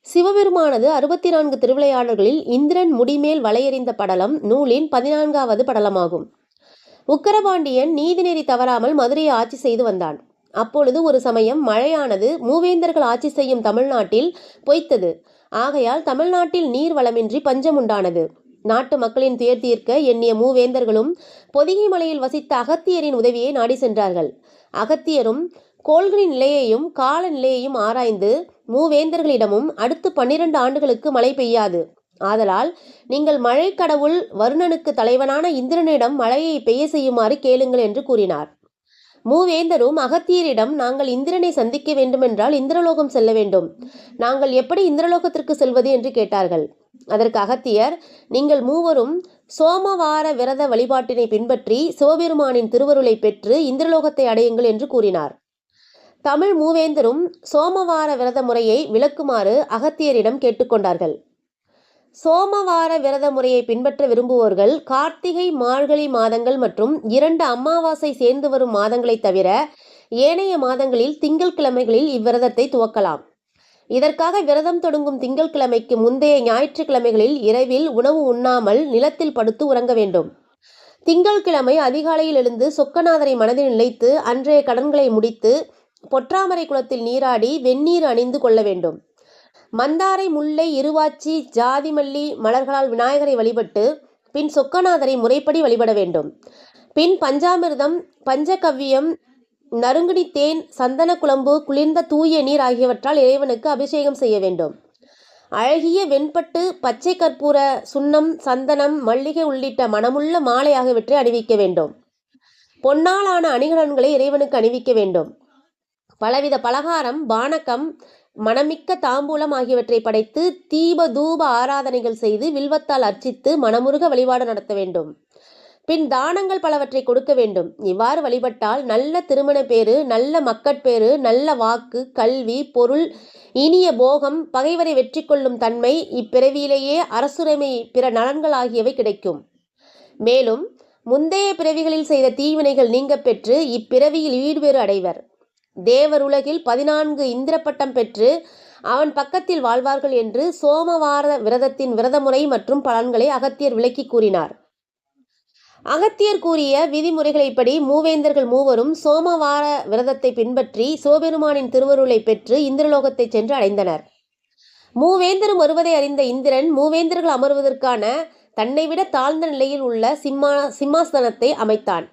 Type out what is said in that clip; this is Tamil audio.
சிவபெருமானது 64 திருவிளையாடல்களில் இந்திரன் முடிமேல் வளையெறிந்த படலம் நூலின் 14வது படலமாகும். உக்கரபாண்டியன் நீதிநெறி தவறாமல் மதுரையை ஆட்சி செய்து வந்தான். அப்பொழுது ஒரு சமயம் மழையானது மூவேந்தர்கள் ஆட்சி செய்யும் தமிழ்நாட்டில் பொய்த்தது. ஆகையால் தமிழ்நாட்டில் நீர் வளமின்றி பஞ்சம் உண்டானது. நாட்டு மக்களின் துயர் தீர்க்க எண்ணிய மூவேந்தர்களும் பொதிகை மலையில் வசித்த அகத்தியரின் உதவியை நாடி சென்றார்கள். அகத்தியரும் கோள்களின் நிலையையும் கால நிலையையும் ஆராய்ந்து மூவேந்தர்களிடமும் அடுத்து 12 ஆண்டுகளுக்கு மழை பெய்யாது, ஆதலால் நீங்கள் மழை கடவுள் வருணனுக்கு தலைவனான இந்திரனிடம் மழையை பெய்ய செய்யுமாறு கேளுங்கள் என்று கூறினார். மூவேந்தரும் அகத்தியரிடம், நாங்கள் இந்திரனை சந்திக்க வேண்டுமென்றால் இந்திரலோகம் செல்ல வேண்டும். நாங்கள் எப்படி இந்திரலோகத்திற்கு செல்வது என்று கேட்டார்கள். அதற்கு அகத்தியர், நீங்கள் மூவரும் சோமவார விரத வழிபாட்டினை பின்பற்றி சிவபெருமானின் திருவருளை பெற்று இந்திரலோகத்தை அடையுங்கள் என்று கூறினார். தமிழ் மூவேந்தரும் சோமவார விரத முறையை விளக்குமாறு அகத்தியரிடம் கேட்டுக்கொண்டார்கள். சோமவார விரத முறையை பின்பற்ற விரும்புவோர்கள் கார்த்திகை மார்கழி மாதங்கள் மற்றும் 2 அமாவாசை சேர்ந்து வரும் மாதங்களை தவிர ஏனைய மாதங்களில் திங்கட்கிழமைகளில் இவ்விரதத்தை துவக்கலாம். இதற்காக விரதம் தொடங்கும் திங்கட்கிழமைக்கு முந்தைய ஞாயிற்றுக்கிழமைகளில் இரவில் உணவு உண்ணாமல் நிலத்தில் படுத்து உறங்க வேண்டும். திங்கட்கிழமை அதிகாலையில் எழுந்து சொக்கநாதரை மனதில் நிலைத்து அன்றைய கடன்களை முடித்து பொற்றாமரை குளத்தில் நீராடி வெந்நீர் அணிந்து கொள்ள வேண்டும். மந்தாரை, முல்லை, இருவாச்சி, ஜாதிமல்லி மலர்களால் விநாயகரை வழிபட்டு பின் சொக்கநாதரை முறைப்படி வழிபட வேண்டும். பின் பஞ்சாமிர்தம், பஞ்சகவ்யம், நறுங்குடி தேன், சந்தன குழம்பு, குளிர்ந்த தூய நீர் ஆகியவற்றால் இறைவனுக்கு அபிஷேகம் செய்ய வேண்டும். அழகிய வெண்பட்டு, பச்சை கற்பூர, சுண்ணம், சந்தனம், மல்லிகை உள்ளிட்ட மணமுள்ள மாலை ஆகியவற்றை அணிவிக்க வேண்டும். பொன்னாலான அணிகலன்களை இறைவனுக்கு அணிவிக்க வேண்டும். பலவித பலகாரம், பானகம், மணமிக்க தாம்பூலம் ஆகியவற்றை படைத்து தீப தூப ஆராதனைகள் செய்து வில்வத்தால் அர்ச்சித்து மனமுருக வழிபாடு நடத்த வேண்டும். பின் தானங்கள் பலவற்றை கொடுக்க வேண்டும். இவ்வாறு வழிபட்டால் நல்ல திருமண பேறு, நல்ல மக்கட்பேறு, நல்ல வாக்கு, கல்வி, பொருள், இனிய போகம், பகைவரை வெற்றி கொள்ளும் தன்மை, இப்பிறவியிலேயே அரசுரிமை, பிற நலன்கள் ஆகியவை கிடைக்கும். மேலும் முந்தைய பிறவிகளில் செய்த தீவினைகள் நீங்க பெற்று இப்பிறவியில் ஈடுபேறு அடைவர். தேவருலகில் 14 இந்திரப்பட்டம் பெற்று அவன் பக்கத்தில் வாழ்வார்கள் என்று சோமவார விரதத்தின் விரதமுறை மற்றும் பலன்களை அகத்தியர் விளக்கி கூறினார். அகத்தியர் கூறிய விதிமுறைகளைப்படி மூவேந்தர்கள் மூவரும் சோமவார விரதத்தை பின்பற்றி சிவபெருமானின் திருவருளை பெற்று இந்திரலோகத்தை சென்று அடைந்தனர். மூவேந்தரும் வருவதை அறிந்த இந்திரன் மூவேந்தர்கள் அமர்வதற்கான தன்னை விட தாழ்ந்த நிலையில் உள்ள சிம்மாசனத்தை அமைத்தான்.